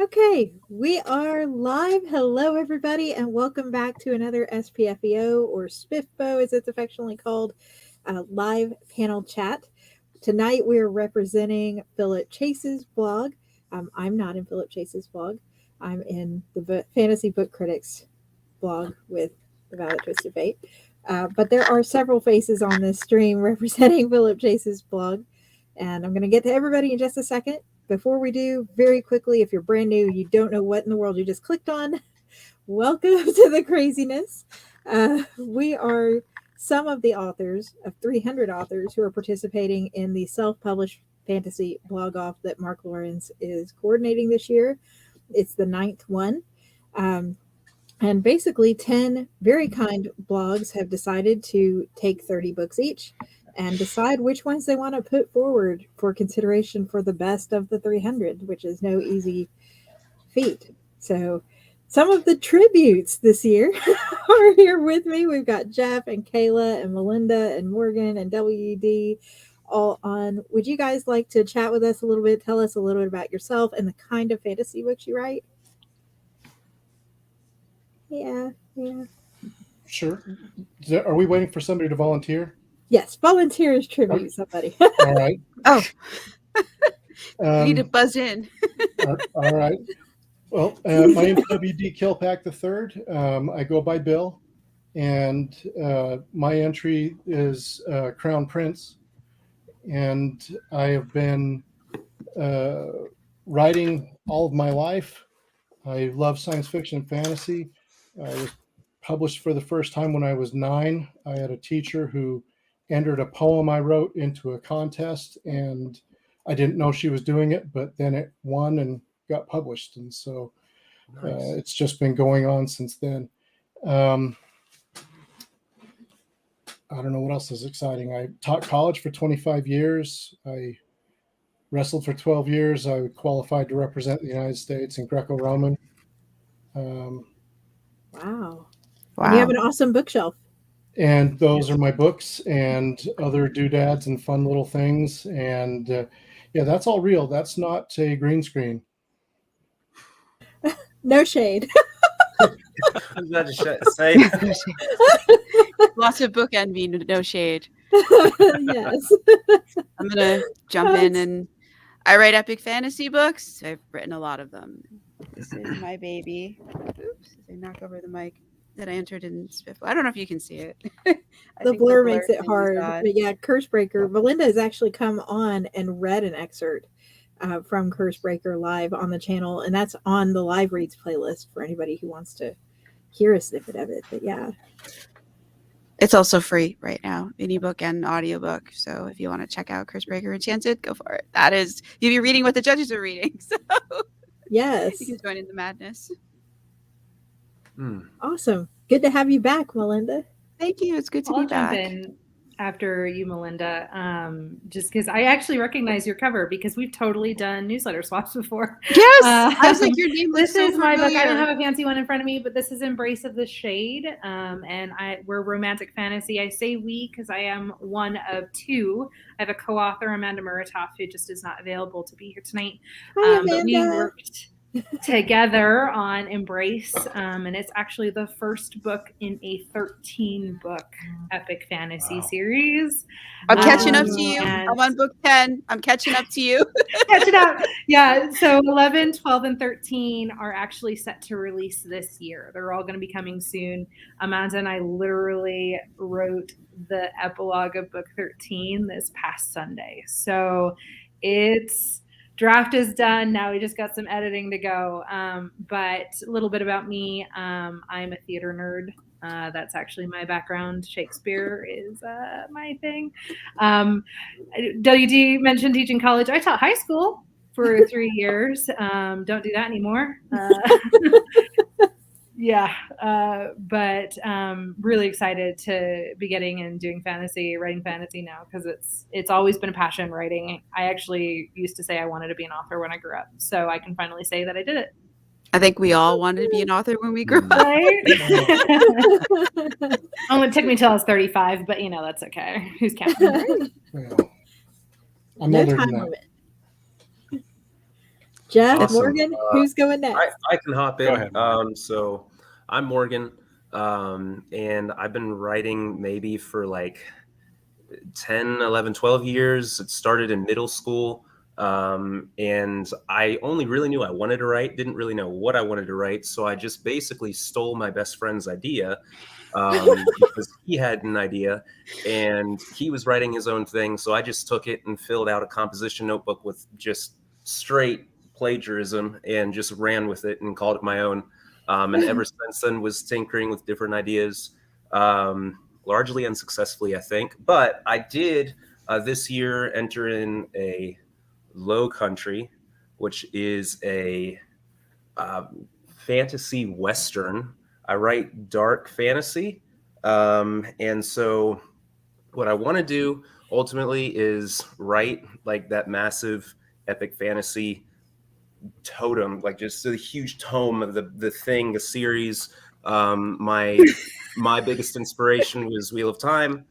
Okay, we are live. Hello, everybody, and welcome back to another SPFBO or SPFBO, as it's affectionately called, live panel chat. Tonight, we're representing Philip Chase's blog. I'm not in Philip Chase's blog. I'm in the Fantasy Book Critics blog with the Violet Twist of Fate. But there are several faces on this stream representing Philip Chase's blog, and I'm going to get to everybody in just a second. Before we do, very quickly, if you're brand new, you don't know what in the world you just clicked on, welcome to the craziness. We are some of the authors of 300 authors who are participating in the self-published fantasy blog off that Mark Lawrence is coordinating this year. It's the 9th one. And basically 10 very kind blogs have decided to take 30 books each and decide which ones they want to put forward for consideration for the best of the 300, which is no easy feat. So some of the tributes this year are here with me. We've got Jeff and Kayla and Melinda and Morgan and WD all on. Would you guys like to chat with us a little bit? Tell us a little bit about yourself and the kind of fantasy books you write? Yeah. Sure. Are we waiting for somebody to volunteer? Yes, volunteers tribute somebody. All right. Oh, you need to buzz in. All right. Well, my name is WD Kilpack III. I go by Bill, and my entry is Crown Prince, and I have been writing all of my life. I love science fiction and fantasy. I was published for the first time when I was 9. I had a teacher who entered a poem I wrote into a contest, and I didn't know she was doing it, but then it won and got published. And so it's just been going on since then. I don't know what else is exciting. I taught college for 25 years. I wrestled for 12 years. I qualified to represent the United States in Greco-Roman. Wow. And you have an awesome bookshelf. And those are my books and other doodads and fun little things. And yeah, that's all real. That's not a green screen. No shade. I was about to say. Lots of book envy, no shade. Yes. I'm going to jump in, and I write epic fantasy books. I've written a lot of them. This is my baby. Oops, I knock over the mic that I entered in SPFBO. I don't know if you can see it. The blur makes it hard. But yeah, Cursebreaker. Melinda has actually come on and read an excerpt from Cursebreaker live on the channel, and that's on the live reads playlist for anybody who wants to hear a snippet of it. But yeah. It's also free right now, ebook and audiobook. So if you want to check out Cursebreaker Enchanted, go for it. That is, you'll be reading what the judges are reading. So yes, you can join in the madness. Awesome. Good to have you back, Melinda. Thank you. It's good to be back. I'll jump in after you, Melinda, just because I actually recognize your cover because we've totally done newsletter swaps before. Yes, I was like, your name. This is my book. I don't have a fancy one in front of me, but this is Embrace of the Shade, and we're romantic fantasy. I say we because I am one of 2. I have a co-author, Amanda Muratoff, who just is not available to be here tonight. Hi, but we worked together on Embrace, and it's actually the first book in a 13-book epic fantasy series. I'm catching up to you. I'm on book 10. I'm catching up to you. Catching up. Yeah, so 11, 12, and 13 are actually set to release this year. They're all going to be coming soon. Amanda and I literally wrote the epilogue of book 13 this past Sunday. So it's draft is done. Now we just got some editing to go. But a little bit about me. I'm a theater nerd. That's actually my background. Shakespeare is my thing. WD mentioned teaching college. I taught high school for 3 years. Don't do that anymore. Yeah, but really excited to be getting and doing writing fantasy now because it's always been a passion, writing. I actually used to say I wanted to be an author when I grew up, so I can finally say that I did it. I think we all wanted to be an author when we grew up. Right? Only took me till I was 35, but that's okay. Who's counting? Well, I'm older than that. Jeff, Awesome. Morgan, who's going next? I can hop in. Go ahead, Morgan. So I'm Morgan, and I've been writing maybe for like 10, 11, 12 years. It started in middle school. And I only really knew I wanted to write, didn't really know what I wanted to write. So I just basically stole my best friend's idea because he had an idea and he was writing his own thing. So I just took it and filled out a composition notebook with just straight plagiarism and just ran with it and called it my own. And ever since then was tinkering with different ideas, largely unsuccessfully, I think. But I did this year enter in a Low Country, which is a fantasy Western. I write dark fantasy. And so what I want to do ultimately is write like that massive epic fantasy totem, like just a huge tome of the thing, the series. My biggest inspiration was Wheel of Time.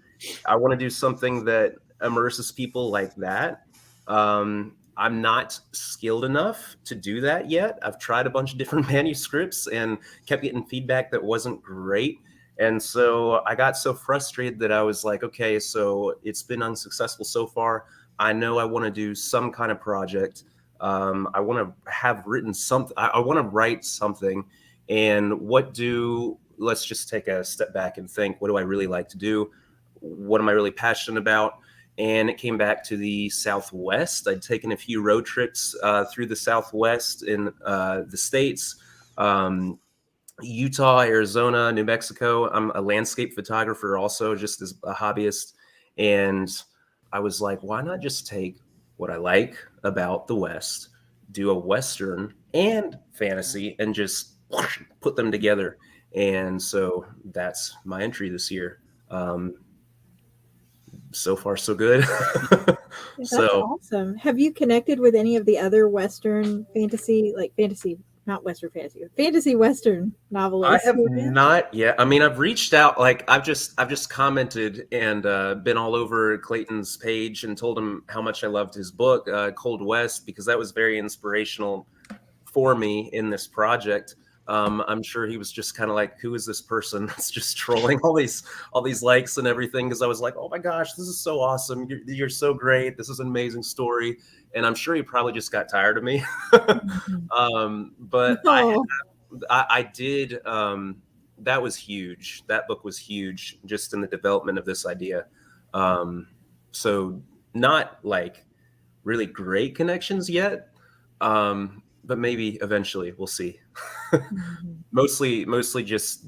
I want to do something that immerses people like that. I'm not skilled enough to do that yet. I've tried a bunch of different manuscripts and kept getting feedback that wasn't great. And so I got so frustrated that I was like, okay, so it's been unsuccessful so far. I know I want to do some kind of project. I want to have written something. I want to write something. And let's just take a step back and think, what do I really like to do? What am I really passionate about? And it came back to the Southwest. I'd taken a few road trips through the Southwest in the States, Utah, Arizona, New Mexico. I'm a landscape photographer also, just as a hobbyist. And I was like, why not just take what I like about the West, do a Western and fantasy, and just put them together. And so that's my entry this year. So far, so good. That's awesome. Have you connected with any of the other Western fantasy, not Western fantasy Western novelists? I have not yet. I mean, I've reached out. Like I've just commented and been all over Clayton's page and told him how much I loved his book, Cold West, because that was very inspirational for me in this project. I'm sure he was just kind of like, who is this person that's just trolling all these likes and everything? Because I was like, oh my gosh, this is so awesome. You're so great. This is an amazing story. And I'm sure he probably just got tired of me. But I did. That was huge. That book was huge just in the development of this idea. So not like really great connections yet. But maybe eventually, we'll see. Mostly just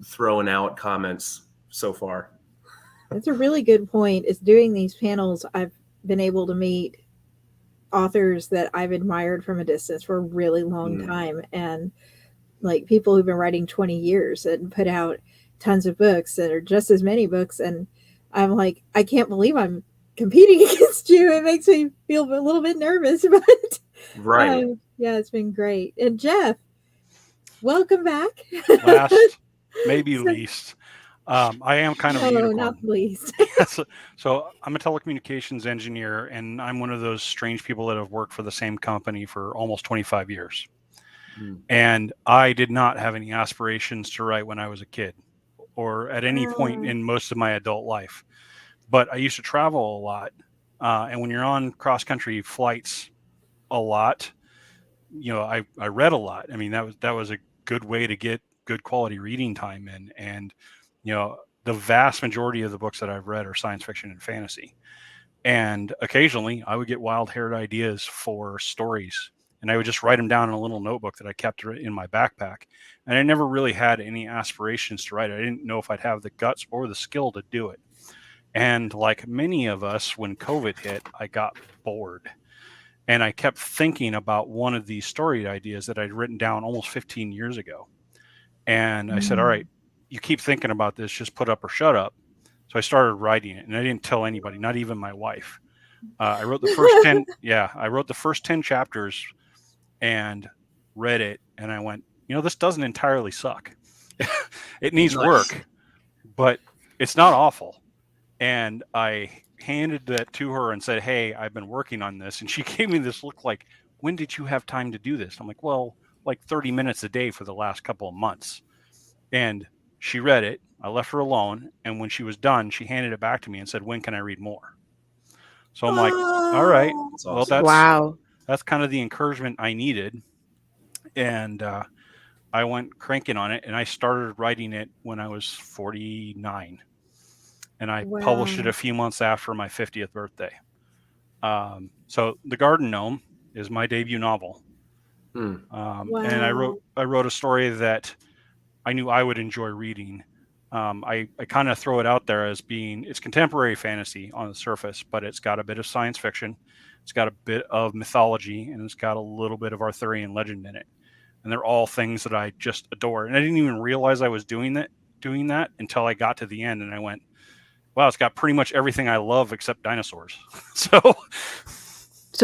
throwing out comments so far. That's a really good point. Is doing these panels, I've been able to meet authors that I've admired from a distance for a really long time, and like people who've been writing 20 years and put out tons of books that are just as many books. And I'm like, I can't believe I'm competing against you. It makes me feel a little bit nervous, but right. Yeah, it's been great. And Jeff, welcome back. Last, maybe least. I am kind of a unicorn. Not least. So I'm a telecommunications engineer, and I'm one of those strange people that have worked for the same company for almost 25 years. And I did not have any aspirations to write when I was a kid or at any point in most of my adult life. But I used to travel a lot. And when you're on cross-country flights a lot, I read a lot. I mean, that was a good way to get good quality reading time in. And, the vast majority of the books that I've read are science fiction and fantasy. And occasionally I would get wild-haired ideas for stories, and I would just write them down in a little notebook that I kept in my backpack. And I never really had any aspirations to write it. I didn't know if I'd have the guts or the skill to do it. And like many of us, when COVID hit, I got bored. And I kept thinking about one of these story ideas that I'd written down almost 15 years ago. And I said, all right, you keep thinking about this, just put up or shut up. So I started writing it, and I didn't tell anybody, not even my wife. I wrote the first 10. I wrote the first 10 chapters and read it. And I went, this doesn't entirely suck. It needs work, but it's not awful. And I handed that to her and said, hey, I've been working on this. And she gave me this look like, when did you have time to do this? I'm like, well, like 30 minutes a day for the last couple of months. And she read it. I left her alone. And when she was done, she handed it back to me and said, when can I read more? So I'm like, all right, That's well, awesome. Wow. that's kind of the encouragement I needed. And I went cranking on it, and I started writing it when I was 49. And I published it Wow. a few months after my 50th birthday. So The Garden Gnome is my debut novel. Hmm. And I Wow. wrote a story that I knew I would enjoy reading. I kind of throw it out there as being, it's contemporary fantasy on the surface, but it's got a bit of science fiction, it's got a bit of mythology, and it's got a little bit of Arthurian legend in it. And they're all things that I just adore. And I didn't even realize I was doing that until I got to the end, and I went, wow, it's got pretty much everything I love except dinosaurs. So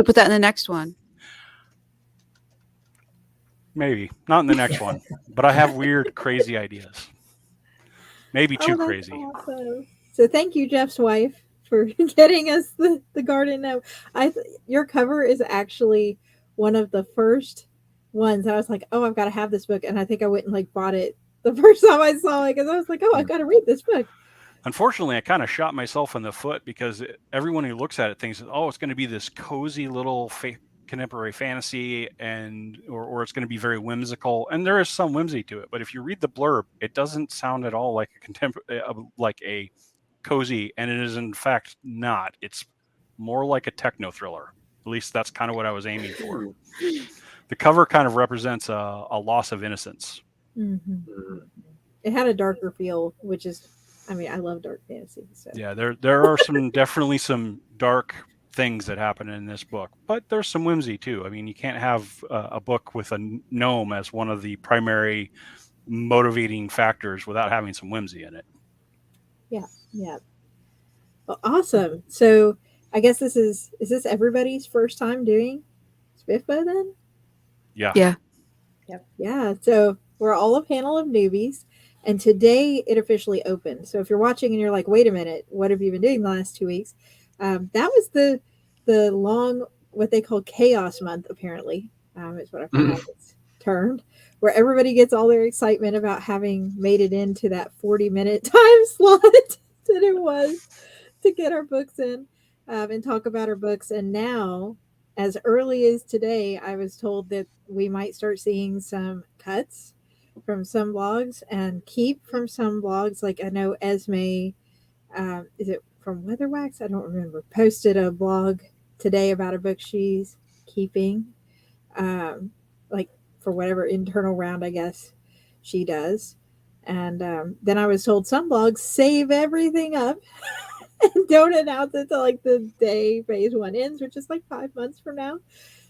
put that in the next one. maybe not in the next one, but I have weird, crazy ideas. Maybe too that's crazy. awesome. So thank you, Jeff's wife, for getting us the Garden Gnome. Your cover is actually one of the first ones I was like, oh, I've got to have this book, and I think I went and like bought it the first time I saw it because I was like, oh, I've got to read this book. Unfortunately, I kind of shot myself in the foot because everyone who looks at it thinks, oh, it's going to be this cozy little contemporary fantasy, or it's going to be very whimsical, and there is some whimsy to it. But if you read the blurb, it doesn't sound at all like like a cozy, and it is in fact not. It's more like a techno thriller. At least that's kind of what I was aiming for. The cover kind of represents a loss of innocence. Mm-hmm. It had a darker feel, which is, I mean, I love dark fantasy. So. Yeah, there are definitely some dark things that happen in this book, but there's some whimsy too. I mean, you can't have a book with a gnome as one of the primary motivating factors without having some whimsy in it. Yeah. Well, awesome. So I guess is this everybody's first time doing SPFBO then? Yeah. Yep. Yeah. So we're all a panel of newbies, and today it officially opened. So if you're watching and you're like, wait a minute, what have you been doing the last 2 weeks? That was the long, what they call chaos month, apparently, is what I found out it's termed, where everybody gets all their excitement about having made it into that 40-minute time slot that it was to get our books in and talk about our books. And now, as early as today, I was told that we might start seeing some cuts from some blogs and keep from some blogs. Like I know Esme, is it from Weatherwax? I don't remember. Posted a blog today about a book she's keeping, like for whatever internal round I guess she does. And then I was told some blogs save everything up and don't announce it till like the day phase 1 ends, which is like 5 months from now.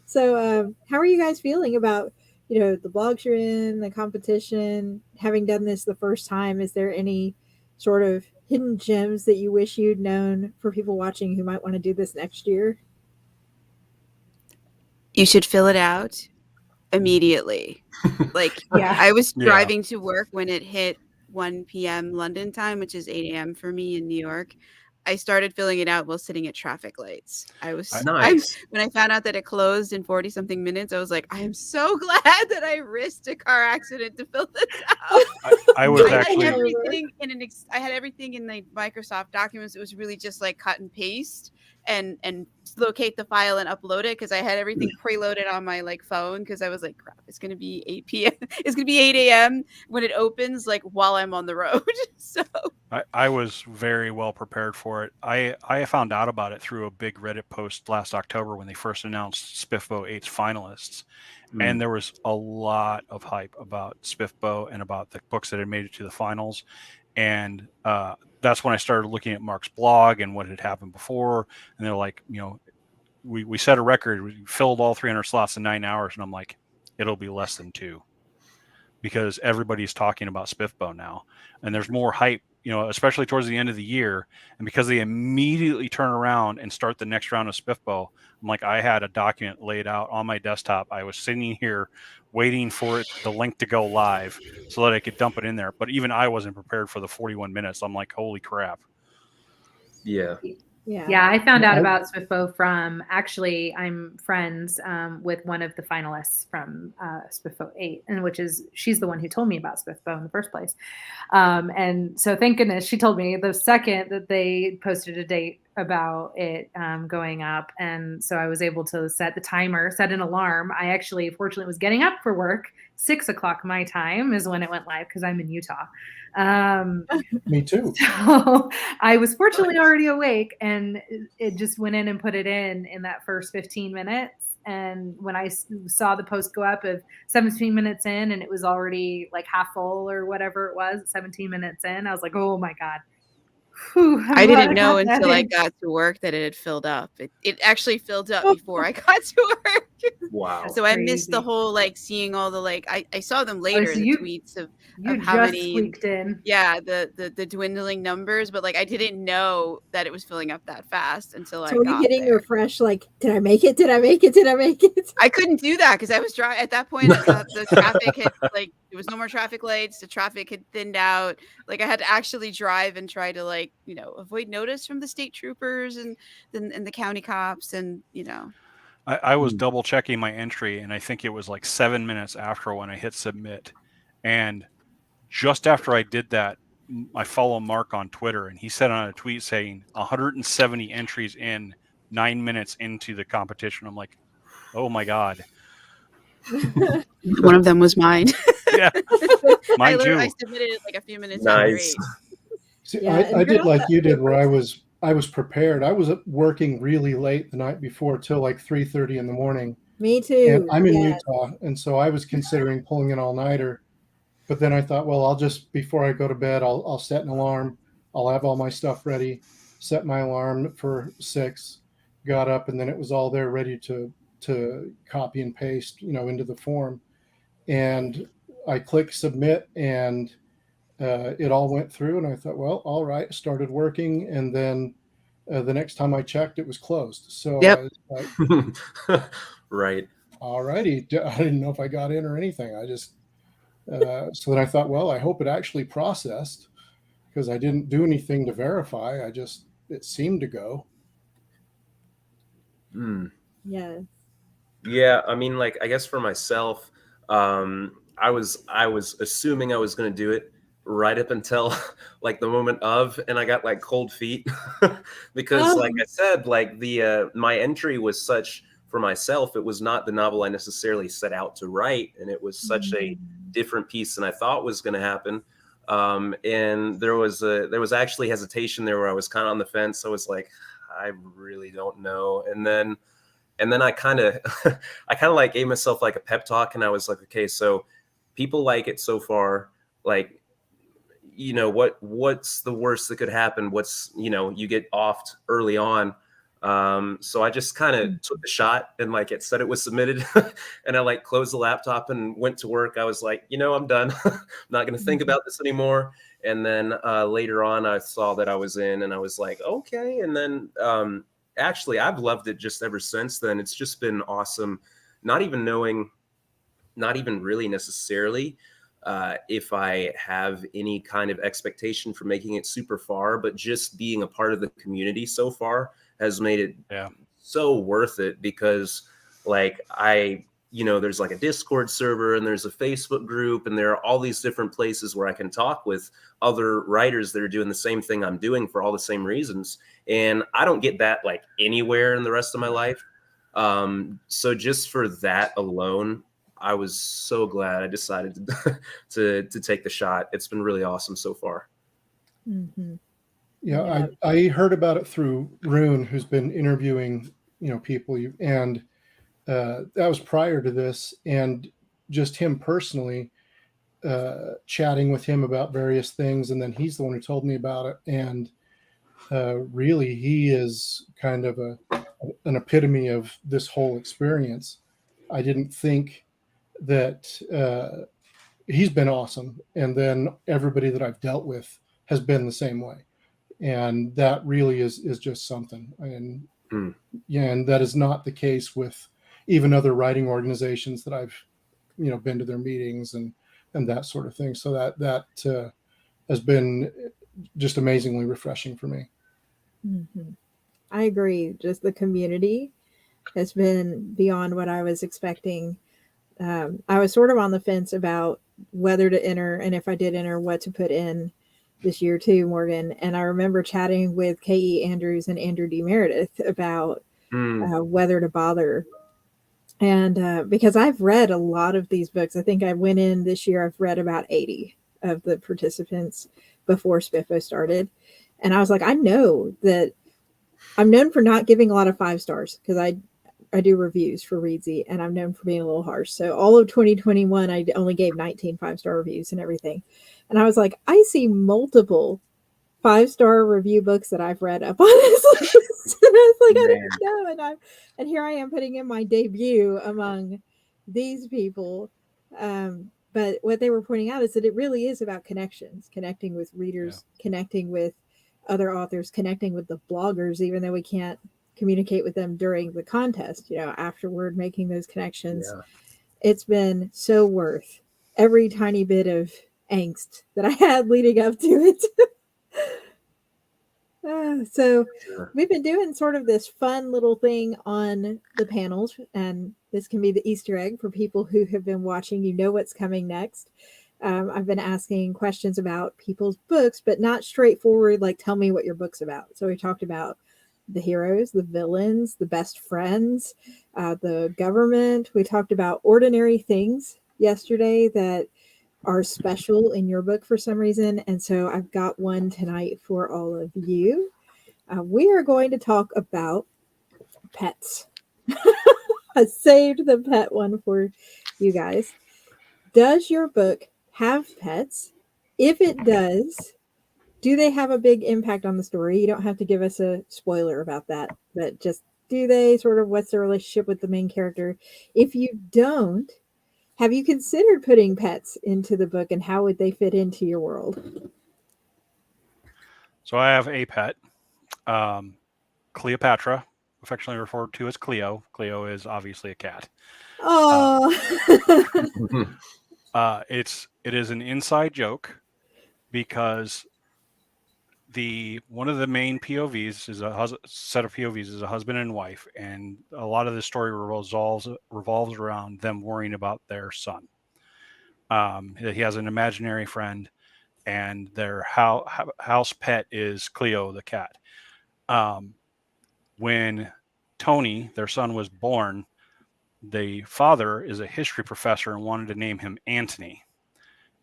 So how are you guys feeling about, the blogs you're in, the competition, having done this the first time? Is there any sort of hidden gems that you wish you'd known for people watching who might want to do this next year? You should fill it out immediately. Like, Yeah. I was Yeah. driving to work when it hit 1 p.m. London time, which is 8 a.m. for me in New York. I started filling it out while sitting at traffic lights. Nice. When I found out that it closed in 40 something minutes, I was like, I am so glad that I risked a car accident to fill this out. I was I actually had everything I had everything in the Microsoft documents. It was really just like cut and paste and locate the file and upload it, because I had everything preloaded on my like phone, because I was like, crap, it's gonna be 8 p.m. It's gonna be 8 a.m. when it opens, like while I'm on the road. So I was very well prepared for it. I found out about it through a big Reddit post last October when they first announced SPFBO9's finalists. And there was a lot of hype about SPFBO and about the books that had made it to the finals. And that's when I started looking at Mark's blog and what had happened before. And they're like, we set a record. We filled all 300 slots in 9 hours. And I'm like, it'll be less than 2. Because everybody's talking about SPFBO now. And there's more hype, especially towards the end of the year. And because they immediately turn around and start the next round of SPFBO, I'm like, I had a document laid out on my desktop. I was sitting here waiting for the link to go live so that I could dump it in there. But even I wasn't prepared for the 41 minutes. I'm like, holy crap. Yeah. Yeah, I found out I- about SPFBO from, actually, I'm friends with one of the finalists from SPFBO 8, and she's the one who told me about SPFBO in the first place. And so thank goodness she told me the second that they posted a date about it going up. And so I was able to set the timer, set an alarm. I actually, fortunately, was getting up for work. 6 o'clock my time is when it went live because I'm in Utah. Me too. So I was fortunately already awake, and it just went in and put it in that first 15 minutes. And when I saw the post go up of 17 minutes in, and it was already like half full or whatever it was, 17 minutes in, I was like, oh my God. Whew, I didn't know got that until I in. got to work that it had filled up. It actually filled up before I got to work. Wow. So I missed the Crazy. whole seeing all the I saw them Oh, later, so the you tweets of how just many squeaked in. the dwindling numbers, but I didn't know that it was filling up that fast until I So are you got hitting there. refresh like, did I make it? Did I make it? Did I make it? I couldn't do that because I was driving at that point. The traffic had there was no more traffic lights. The traffic had thinned out. I had to actually drive and try to avoid notice from the state troopers and the county cops and I was double checking my entry, and I think it was 7 minutes after when I hit submit. And just after I did that, I follow Mark on Twitter, and he said on a tweet saying 170 entries in 9 minutes into the competition. I'm like, oh my God. one of them was mine. Yeah, mine too. I submitted it a few minutes after 8. See, Yeah, and I did you're like not you that did, where person. I was prepared. I was working really late the night before till 3:30 in the morning. Me And too. I'm in Yes. Utah, and so I was considering pulling an all-nighter. But then I thought, well, I'll just, before I go to bed, I'll set an alarm. I'll have all my stuff ready. Set my alarm for 6. Got up, and then it was all there ready to copy and paste, into the form. And I clicked submit, and it all went through. And I thought, well, all right. Started working, and then the next time I checked, it was closed. So Yep. I was like, Right. all righty. I didn't know if I got in or anything. I just so then I thought, well, I hope it actually processed, because I didn't do anything to verify. It seemed to go. Yes. Yeah, I mean, I guess for myself, I was assuming I was going to do it right up until the moment of, and I got cold feet because, Oh. like I said, the my entry was such for myself. It was not the novel I necessarily set out to write, and it was such a different piece than I thought was going to happen. And there was actually hesitation there where I was kind of on the fence. I was like, I really don't know, and then I kind of gave myself a pep talk, and I was like, okay, so people like it so far, what's the worst that could happen? What's, you get offed early on. So I just kind of took the shot, and it said it was submitted, and I closed the laptop and went to work. I was like, I'm done. I'm not going to think about this anymore. And then later on, I saw that I was in, and I was like, okay. And then actually, I've loved it just ever since then. It's just been awesome. Not even really necessarily if I have any kind of expectation for making it super far, but just being a part of the community so far has made it so worth it, because there's a Discord server, and there's a Facebook group, and there are all these different places where I can talk with other writers that are doing the same thing I'm doing for all the same reasons. And I don't get that anywhere in the rest of my life. So just for that alone, I was so glad I decided to take the shot. It's been really awesome so far. Mm-hmm. Yeah, I heard about it through Rune, who's been interviewing, people, and that was prior to this, and just him personally chatting with him about various things, and then he's the one who told me about it. And really, he is kind of an epitome of this whole experience. I didn't think that he's been awesome, and then everybody that I've dealt with has been the same way, and that really is just something. And yeah, and that is not the case with even other writing organizations that I've been to their meetings and that sort of thing. So that has been just amazingly refreshing for me. Mm-hmm. I agree. Just the community has been beyond what I was expecting. I was sort of on the fence about whether to enter, and if I did enter, what to put in this year too, Morgan. And I remember chatting with K.E. Andrews and Andrew D. Meredith about whether to bother. And because I've read a lot of these books, I think I went in this year, I've read about 80 of the participants before SPFBO started. And I was like, I know that I'm known for not giving a lot of 5 stars because I do reviews for Readsy, and I'm known for being a little harsh. So all of 2021, I only gave 19 5-star reviews and everything. And I was like, I see multiple 5-star review books that I've read up on this list. And I was like, I didn't know. And here I am putting in my debut among these people. But what they were pointing out is that it really is about connections, connecting with readers, connecting with other authors, connecting with the bloggers, even though we can't communicate with them during the contest, afterward, making those connections. Yeah. It's been so worth every tiny bit of angst that I had leading up to it. So we've been doing sort of this fun little thing on the panels, and this can be the Easter egg for people who have been watching. You know what's coming next. I've been asking questions about people's books, but not straightforward, like, tell me what your book's about. So we talked about the heroes, the villains, the best friends, the government. We talked about ordinary things yesterday that are special in your book for some reason. And so I've got one tonight for all of you. We are going to talk about pets. I saved the pet one for you guys. Does your book have pets? If it does, do they have a big impact on the story? You don't have to give us a spoiler about that, but just do they sort of, what's their relationship with the main character? If you don't, have you considered putting pets into the book, and how would they fit into your world? So I have a pet, Cleopatra, affectionately referred to as Cleo. Cleo is obviously a cat. Oh, it is an inside joke because one of the main POVs is a set of POVs is a husband and wife, and a lot of the story revolves around them worrying about their son. He has an imaginary friend, and their house pet is Cleo the cat. When Tony, their son, was born, the father is a history professor and wanted to name him Antony,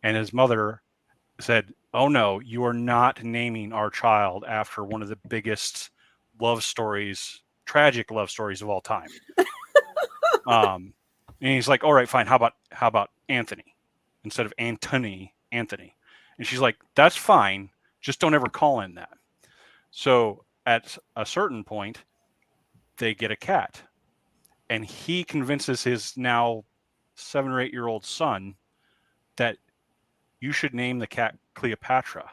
and his mother said, "Oh no, you are not naming our child after one of the biggest tragic love stories of all time." And he's like, "All right, fine. How about Anthony instead of Anthony?" And she's like, "That's fine. Just don't ever call him that." So at a certain point, they get a cat, and he convinces his now 7 or 8 year old son that you should name the cat Cleopatra.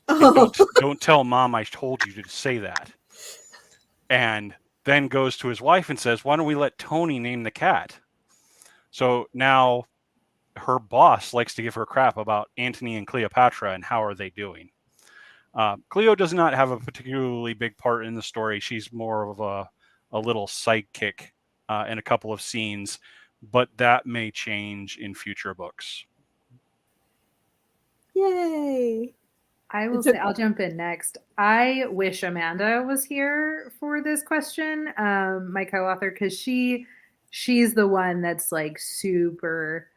Don't tell mom I told you to say that. And then goes to his wife and says, "Why don't we let Tony name the cat?" So now her boss likes to give her crap about Antony and Cleopatra and how are they doing. Cleo does not have a particularly big part in the story. She's more of a little sidekick in a couple of scenes, but that may change in future books. Yay! I will say, I'll jump in next. I wish Amanda was here for this question, my co-author, because she's the one that's like super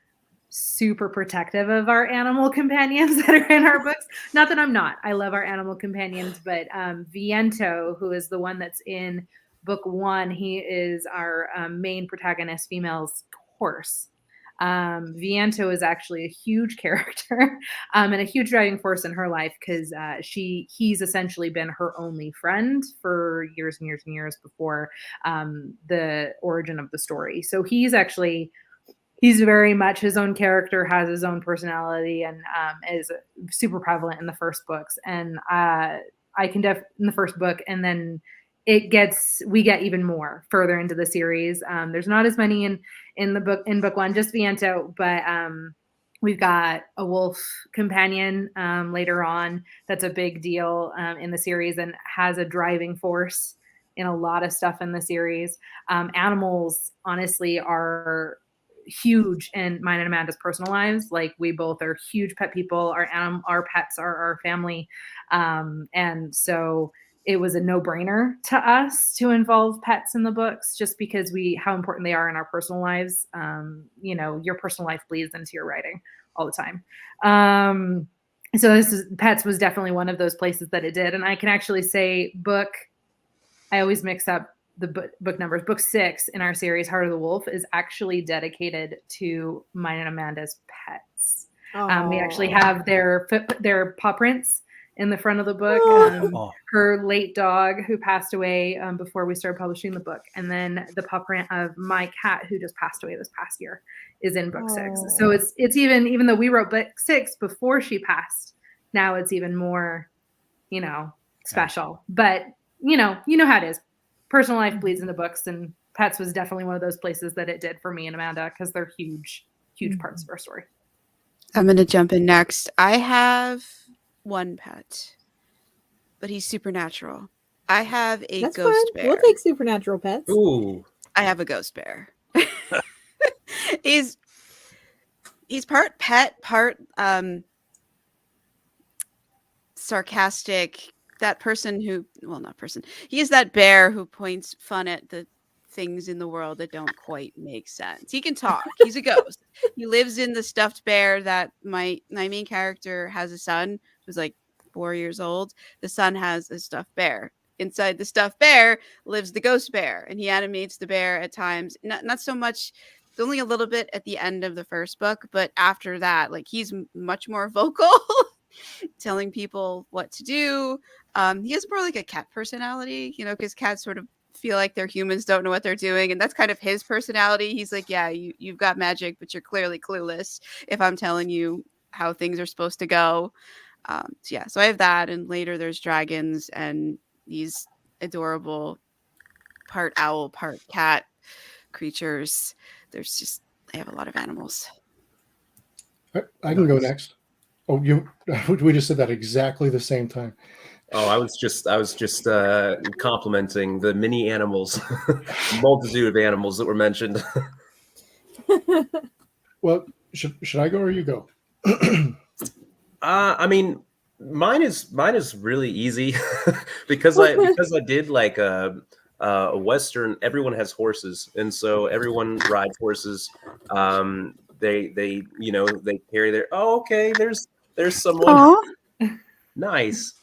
protective of our animal companions that are in our books. Not that I'm not. I love our animal companions, but Viento, who is the one that's in book 1, he is our main protagonist, female's horse. Viento is actually a huge character and a huge driving force in her life because he's essentially been her only friend for years and years and years before the origin of the story. So he's very much his own character, has his own personality, and is super prevalent in the first books. And in the first book, and then we get even more further into the series. There's not as many in book 1, just Viento, but we've got a wolf companion later on. That's a big deal in the series and has a driving force in a lot of stuff in the series. Animals, honestly, are huge in mine and Amanda's personal lives. Like, we both are huge pet people. Our pets are our family. And so it was a no-brainer to us to involve pets in the books, just because how important they are in our personal lives. Your personal life bleeds into your writing all the time. So pets was definitely one of those places that it did. And I can actually say I always mix up the book numbers. Book 6 in our series, Heart of the Wolf, is actually dedicated to mine and Amanda's pets. We actually have their paw prints in the front of the book. Her late dog, who passed away before we started publishing the book, and then the paw print of my cat, who just passed away this past year, is in book 6. So it's even though we wrote book 6 before she passed, now it's even more, special. But you know how it is. Personal life bleeds into books, and pets was definitely one of those places that it did for me and Amanda, because they're huge parts of our story. I'm going to jump in next. I have one pet, but he's supernatural. I have a ghost bear. We'll take supernatural pets. Ooh. I have a ghost bear. He's part pet, part sarcastic. That person he is that bear who points fun at the things in the world that don't quite make sense. He can talk. He's a ghost. He lives in the stuffed bear that my main character has a son who's like 4 years old. The son has a stuffed bear. Inside the stuffed bear lives the ghost bear, and he animates the bear at times. Not so much, only a little bit at the end of the first book, but after that, like, he's much more vocal, telling people what to do. He has more like a cat personality, because cats sort of feel like their humans don't know what they're doing, and that's kind of his personality. He's like, yeah, you've got magic, but you're clearly clueless if I'm telling you how things are supposed to go. So I have that, and later there's dragons and these adorable part owl, part cat creatures. I have a lot of animals. I can go next. Oh, we just said that exactly the same time. Oh, I was just complimenting the many animals, multitude of animals that were mentioned. Well, should I go or you go? I mean, mine is really easy because I did like a Western. Everyone has horses, and so everyone rides horses. They carry their. Oh, okay. There's someone. Aww. Nice.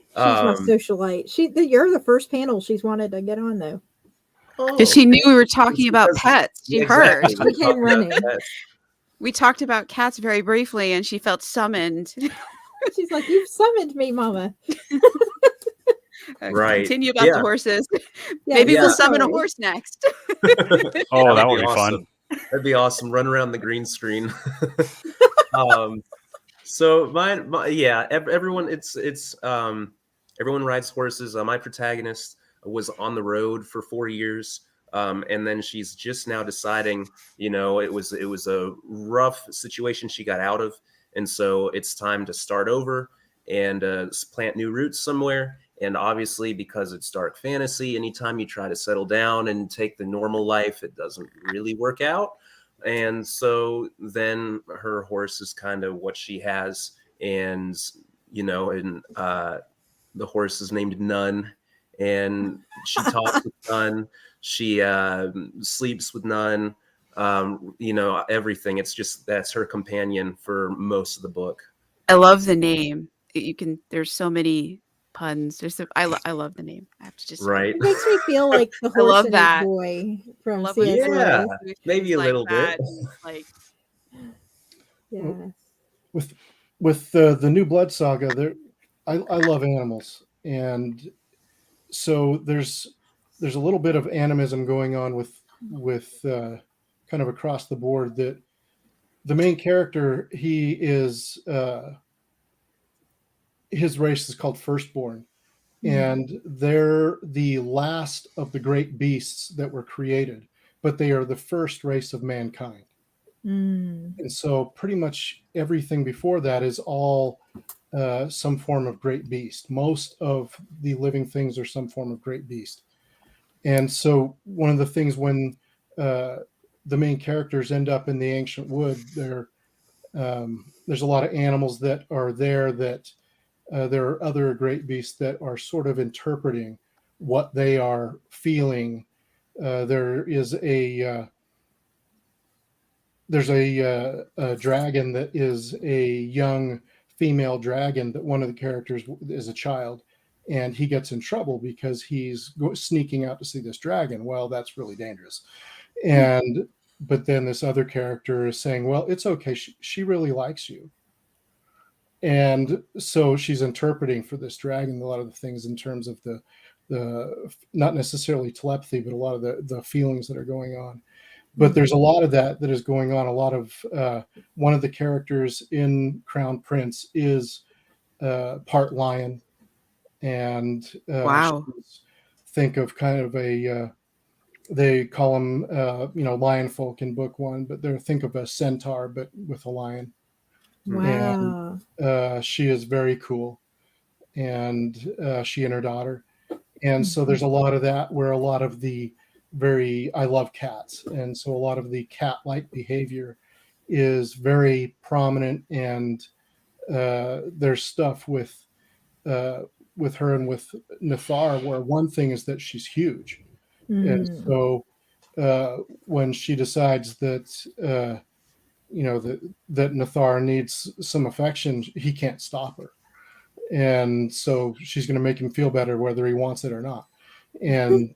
She's my socialite. You're the first panel she's wanted to get on, though. Because she knew we were talking about pets. She heard. She came running. We talked about cats very briefly, and she felt summoned. She's like, "You've summoned me, Mama." Right. Continue about the horses. Yeah, Maybe we'll summon a horse next. Oh, that would be awesome. Fun. That'd be awesome. Run around the green screen. So everyone. Everyone rides horses. My protagonist was on the road for 4 years. And then she's just now deciding, it was a rough situation she got out of. And so it's time to start over and plant new roots somewhere. And obviously, because it's dark fantasy, anytime you try to settle down and take the normal life, it doesn't really work out. And so then her horse is kind of what she has. And, the horse is named Nun. And she talks with Nun. She sleeps with Nun. Everything. It's just that's her companion for most of the book. I love the name. There's so many puns. I love the name. I have to just right. It makes me feel like the horse and his boy from C.S. Lewis. Maybe a little bit. Like, yeah. With the New Blood saga, I love animals, and so there's a little bit of animism going on with kind of across the board. That the main character, he is his race is called Firstborn, and they're the last of the great beasts that were created, but they are the first race of mankind. And so pretty much everything before that is all some form of great beast. Most of the living things are some form of great beast. And so one of the things when the main characters end up in the ancient wood, there's a lot of animals that are there that there are other great beasts that are sort of interpreting what they are feeling. There's a dragon that is a young female dragon that one of the characters is a child, and he gets in trouble because he's sneaking out to see this dragon. Well, that's really dangerous. And but then this other character is saying, well, it's okay, she really likes you. And so she's interpreting for this dragon a lot of the things in terms of the not necessarily telepathy, but a lot of the feelings that are going on. But there's a lot of that is going on. A lot of one of the characters in Crown Prince is part lion, and Wow. think of kind of a they call them lion folk in book one, but they think of a centaur but with a lion. Wow. And she is very cool, and she and her daughter. And so there's a lot of that where a lot of the I love cats. And so a lot of the cat-like behavior is very prominent. And there's stuff with her and with Nathar, where one thing is that she's huge. And so when she decides that, that Nathar needs some affection, he can't stop her. And so she's going to make him feel better whether he wants it or not. And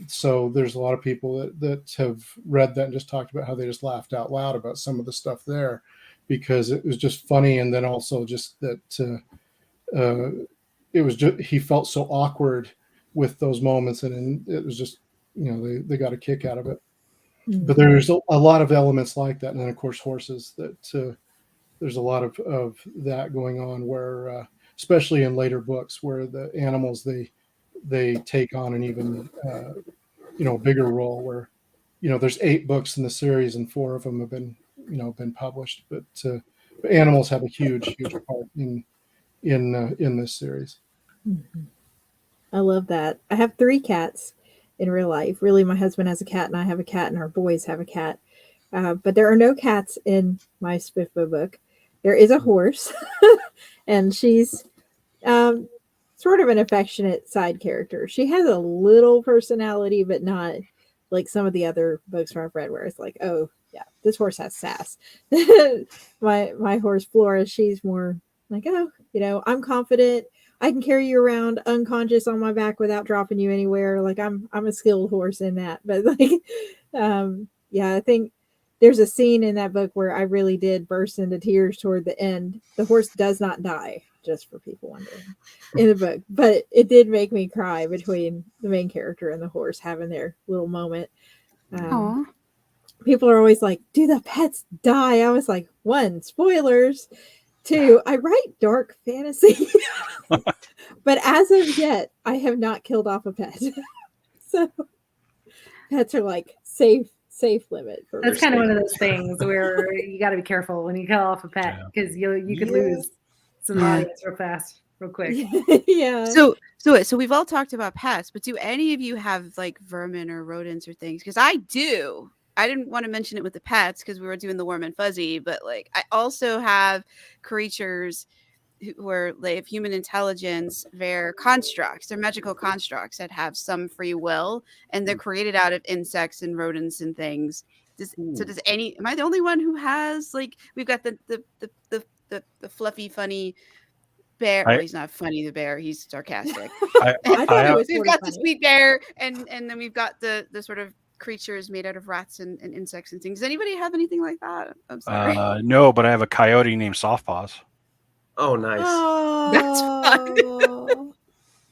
so there's a lot of people that have read that and just talked about how they just laughed out loud about some of the stuff there because it was just funny. And then also just that it was just, he felt so awkward with those moments, and it was just, they got a kick out of it. But there's a lot of elements like that. And then of course horses, that there's a lot of that going on where especially in later books where the animals they take on an even bigger role, where there's 8 books in the series and 4 of them have been published, but animals have a huge part in this series. I love that. I have 3 cats in real life. Really, my husband has a cat and I have a cat and our boys have a cat. But there are no cats in my SPFBO book. There is a horse, and she's sort of an affectionate side character. She has a little personality, but not like some of the other books I've read where it's like, oh, yeah, this horse has sass. my horse, Flora, she's more like, oh, I'm confident. I can carry you around unconscious on my back without dropping you anywhere. Like I'm a skilled horse in that. But I think there's a scene in that book where I really did burst into tears toward the end. The horse does not die, just for people wondering, in the book. But it did make me cry between the main character and the horse having their little moment. People are always like, do the pets die? I was like, 1, spoilers. 2, I write dark fantasy. But as of yet, I have not killed off a pet. So pets are like safe limit. That's kind of one of those things where you got to be careful when you kill off a pet, because you could lose some audience real quick. Yeah. So we've all talked about pets, but do any of you have like vermin or rodents or things? Because I do. I didn't want to mention it with the pets because we were doing the warm and fuzzy, but like I also have creatures who are, they have human intelligence. They're constructs. They're magical constructs that have some free will, and they're created out of insects and rodents and things. Am I the only one who has, like, we've got the fluffy, funny bear. Well, he's not funny, the bear. He's sarcastic. I thought it was we've got the sweet bear, and then we've got the sort of creatures made out of rats and insects and things. Does anybody have anything like that? I'm sorry. No, but I have a coyote named Softpaws. Oh, nice. Oh. That's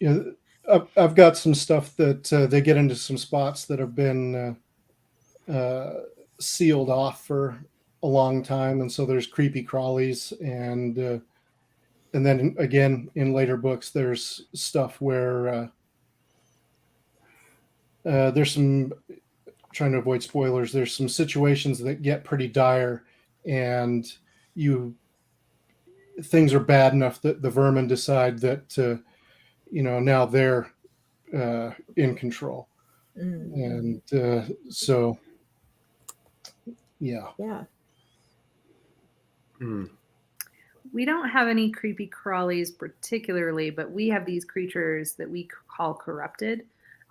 fun. I've got some stuff that they get into some spots that have been sealed off for a long time, and so there's creepy crawlies, and then again in later books there's stuff where there's some, trying to avoid spoilers, there's some situations that get pretty dire, and things are bad enough that the vermin decide that now they're in control. And so, yeah. Yeah. We don't have any creepy crawlies particularly, but we have these creatures that we call corrupted,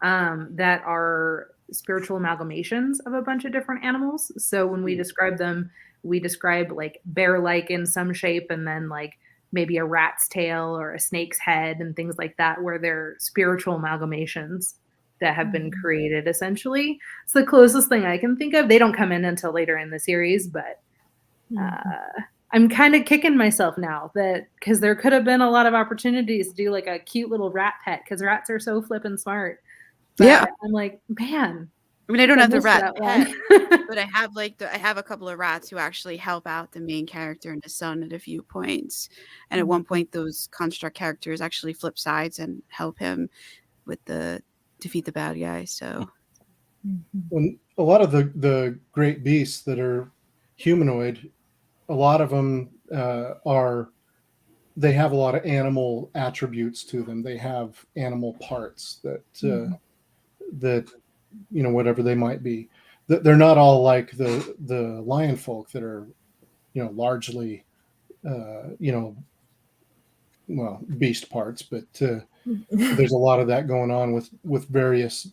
that are spiritual amalgamations of a bunch of different animals. So when we describe them, we describe like bear-like in some shape, and then like maybe a rat's tail or a snake's head and things like that, where they're spiritual amalgamations that have been created essentially. It's the closest thing I can think of. They don't come in until later in the series, but I'm kind of kicking myself now that because there could have been a lot of opportunities to do like a cute little rat pet because rats are so flippin' smart. But Yeah. I'm like, man. I mean, I don't have the missed rat that pet, one. but I have I have a couple of rats who actually help out the main character and his son at a few points. And at one point, those construct characters actually flip sides and help him with defeat the bad guy. So When a lot of the great beasts that are humanoid, a lot of them they have a lot of animal attributes to them. They have animal parts that whatever they might be. They're not all like the lion folk that are largely beast parts, but there's a lot of that going on with various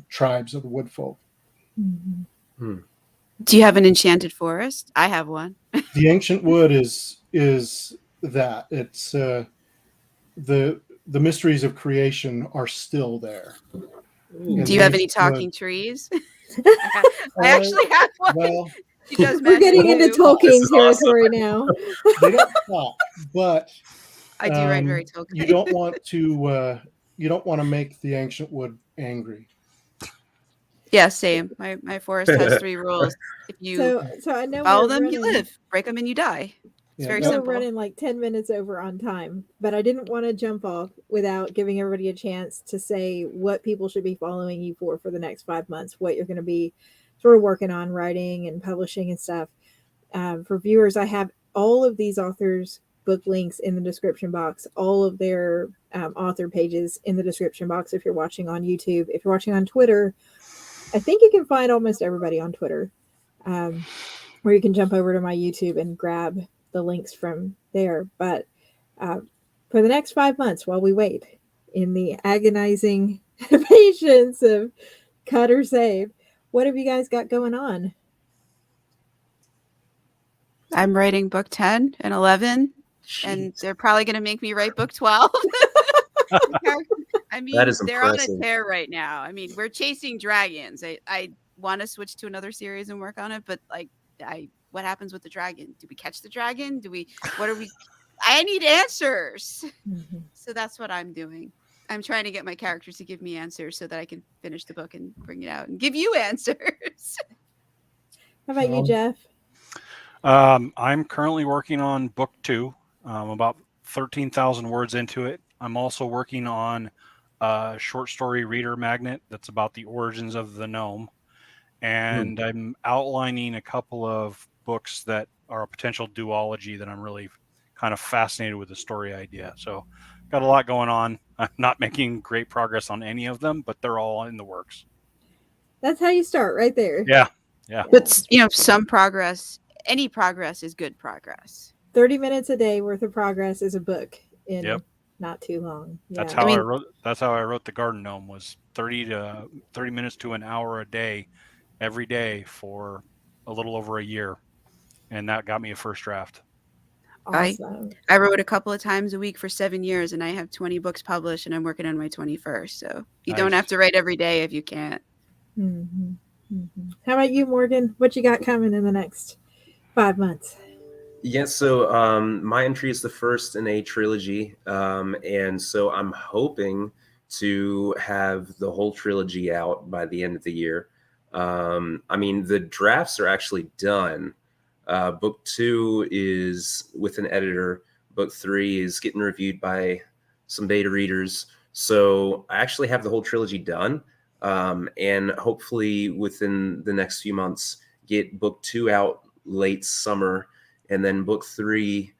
tribes of the wood folk. do you have an enchanted forest? I have one. The ancient wood is that it's the mysteries of creation are still there. Do you have any talking trees? I actually have one. Well, we're getting into Tolkien territory now. They don't talk, but I do write very Tolkien. You don't want to make the ancient wood angry. Yeah, same. My forest has 3 rules. If you so I know follow them, you live. Break them, and you die. It's very simple. We're running like 10 minutes over on time, but I didn't want to jump off without giving everybody a chance to say what people should be following you for the next 5 months, what you're going to be sort of working on, writing and publishing and stuff. For viewers, I have all of these authors' book links in the description box, all of their author pages in the description box if you're watching on YouTube. If you're watching on Twitter, I think you can find almost everybody on Twitter, where you can jump over to my YouTube and grab the links from there. But for the next 5 months, while we wait in the agonizing patience of cut or save, what have you guys got going on? I'm writing book 10 and 11, and they're probably going to make me write book 12. I mean, they're on a tear right now. I mean, we're chasing dragons. I want to switch to another series and work on it, but like, what happens with the dragon? Do we catch the dragon? I need answers. So that's what I'm doing. I'm trying to get my characters to give me answers so that I can finish the book and bring it out and give you answers. How about you, Jeff? I'm currently working on book 2. I'm about 13,000 words into it. I'm also working on a short story reader magnet that's about the origins of the gnome. And I'm outlining a couple of books that are a potential duology that I'm really kind of fascinated with the story idea. So got a lot going on. I'm not making great progress on any of them, but they're all in the works. That's how you start right there. Yeah. But, some progress, any progress is good progress. 30 minutes a day worth of progress is a book in not too long. Yeah. That's how I wrote the garden gnome, was 30 minutes to an hour a day, every day for a little over a year. And that got me a first draft. Awesome. I wrote a couple of times a week for 7 years, and I have 20 books published, and I'm working on my 21st. So you don't have to write every day if you can't. How about you, Morgan? What you got coming in the next 5 months? Yeah, so my entry is the first in a trilogy, and so I'm hoping to have the whole trilogy out by the end of the year. I mean, the drafts are actually done. Book 2 is with an editor. Book 3 is getting reviewed by some beta readers. So I actually have the whole trilogy done, and hopefully within the next few months, get book 2 out late summer, and then book 3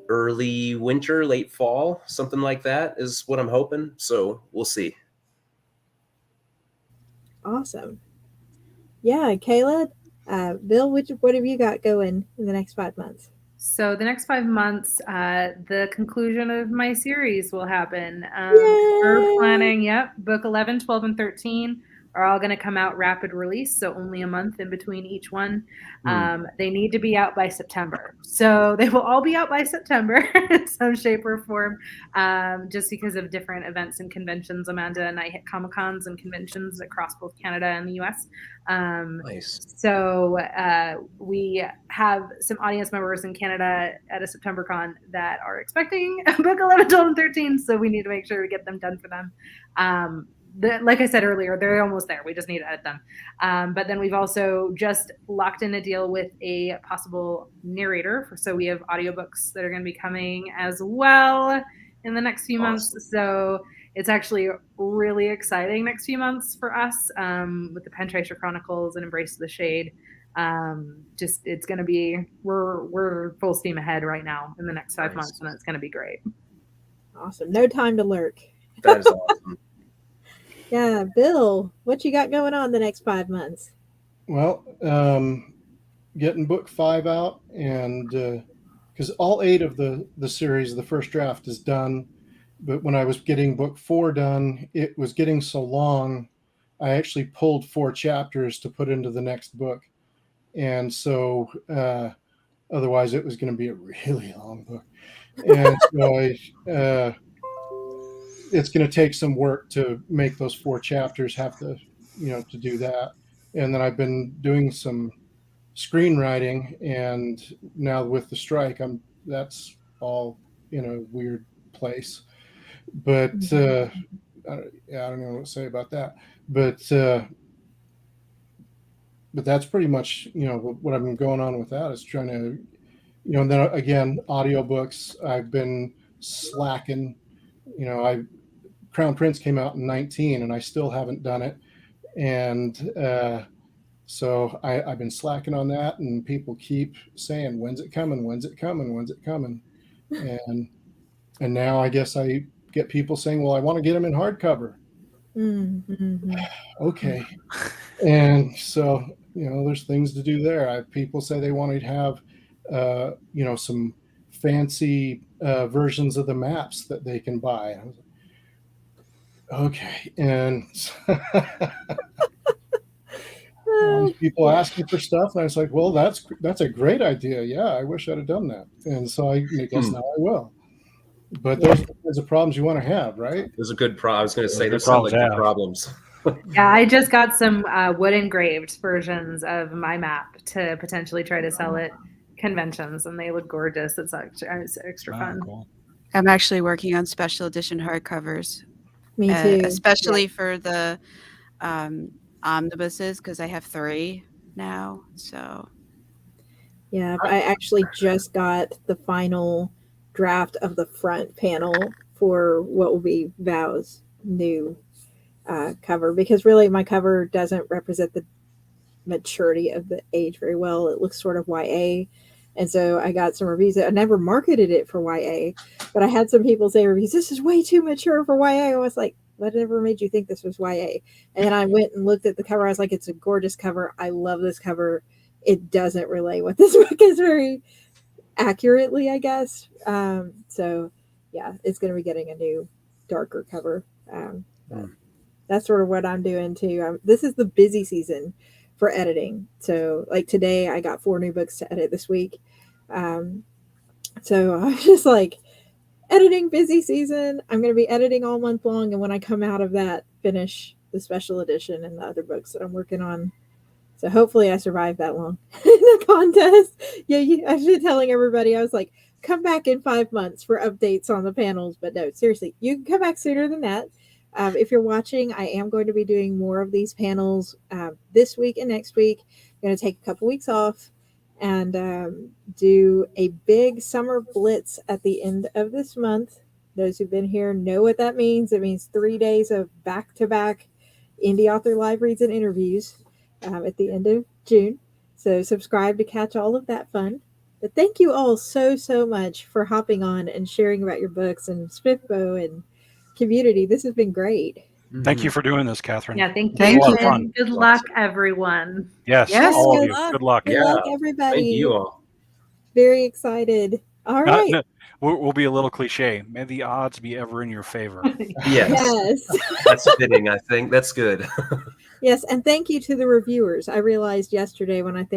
early winter, late fall, something like that is what I'm hoping. So we'll see. Awesome. Yeah, Kayla, Bill, what have you got going in the next 5 months? So the next 5 months, the conclusion of my series will happen. We're Yay! planning, book 11, 12, and 13 are all going to come out rapid release, so only a month in between each one. They need to be out by September. So they will all be out by September in some shape or form, just because of different events and conventions. Amanda and I hit Comic-Cons and conventions across both Canada and the US. Nice. So we have some audience members in Canada at a September con that are expecting book 11, 12, and 13. So we need to make sure we get them done for them. Like I said earlier, they're almost there. We just need to edit them. But then we've also just locked in a deal with a possible narrator. So we have audiobooks that are going to be coming as well in the next few months. So it's actually really exciting next few months for us with the Pen Tracer Chronicles and Embrace the Shade. It's going to be, we're full steam ahead right now in the next 5 months, and it's going to be great. Awesome. No time to lurk. That is awesome. Yeah, Bill, what you got going on the next 5 months? Well, getting book 5 out, and because all 8 of the series, the first draft is done. But when I was getting book 4 done, it was getting so long, I actually pulled 4 chapters to put into the next book. And so otherwise it was going to be a really long book. And so it's going to take some work to make those 4 chapters have to, to do that. And then I've been doing some screenwriting, and now with the strike, that's all in a weird place. But I don't know what to say about that. But that's pretty much what I've been going on with that is trying to, and then again, audiobooks. I've been slacking. Crown Prince came out in 2019, and I still haven't done it. And so I've been slacking on that, and people keep saying, "When's it coming? When's it coming? When's it coming?" And now I guess I get people saying, "Well, I want to get them in hardcover." Mm-hmm. Okay. And so, there's things to do there. People say they want to have, some fancy versions of the maps that they can buy. I was like, okay. And people asking for stuff, and I was like, well, that's a great idea. Yeah, I wish I'd have done that. And so I guess now I will. But those are the kinds of problems you want to have, right? Those are good problems. I was going to say, those sound like good problems. Yeah, I just got some wood engraved versions of my map to potentially try to sell at conventions, and they look gorgeous. It's extra fun. Cool. I'm actually working on special edition hardcovers. Me too. Especially for the omnibuses, because I have 3 now. So yeah, I actually just got the final draft of the front panel for what will be Val's new cover, because really my cover doesn't represent the maturity of the age very well. It looks sort of YA. And so I got some reviews. I never marketed it for YA, but I had some people say reviews, this is way too mature for YA. I was like, whatever made you think this was YA? And then I went and looked at the cover. I was like, it's a gorgeous cover. I love this cover. It doesn't relay what this book is very accurately, I guess. So yeah, it's going to be getting a new darker cover. That's sort of what I'm doing too. This is the busy season for editing. So like today I got 4 new books to edit this week. So I was just like, editing busy season. I'm going to be editing all month long. And when I come out of that, finish the special edition and the other books that I'm working on. So hopefully I survive that long in the contest. Yeah, I've been telling everybody, I was like, come back in 5 months for updates on the panels. But no, seriously, you can come back sooner than that. If you're watching, I am going to be doing more of these panels this week and next week. I'm going to take a couple weeks off and do a big summer blitz at the end of this month. Those who've been here know what that means. It means 3 days of back-to-back indie author live reads and interviews at the end of June. So subscribe to catch all of that fun. But thank you all so, so much for hopping on and sharing about your books and SPFBO and community. This has been great. Thank you for doing this, Catherine. Yeah, thank you. Thank you. And good luck, everyone. Yes, Yes. all of you. Yes. Good luck. Good Yeah. luck, everybody. Thank you all. Very excited. All right. No, we'll be a little cliche. May the odds be ever in your favor. Yes. Yes. That's fitting, I think. That's good. Yes, and thank you to the reviewers. I realized yesterday when I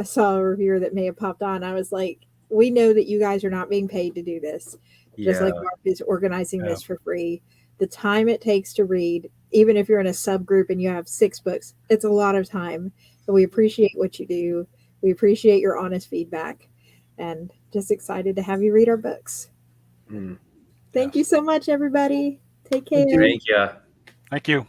saw a reviewer that may have popped on, I was like, we know that you guys are not being paid to do this. Just like Mark is organizing this for free. The time it takes to read, even if you're in a subgroup and you have 6 books, it's a lot of time. And we appreciate what you do. We appreciate your honest feedback. And just excited to have you read our books. Thank you so much, everybody. Take care. Thank you. Thank you.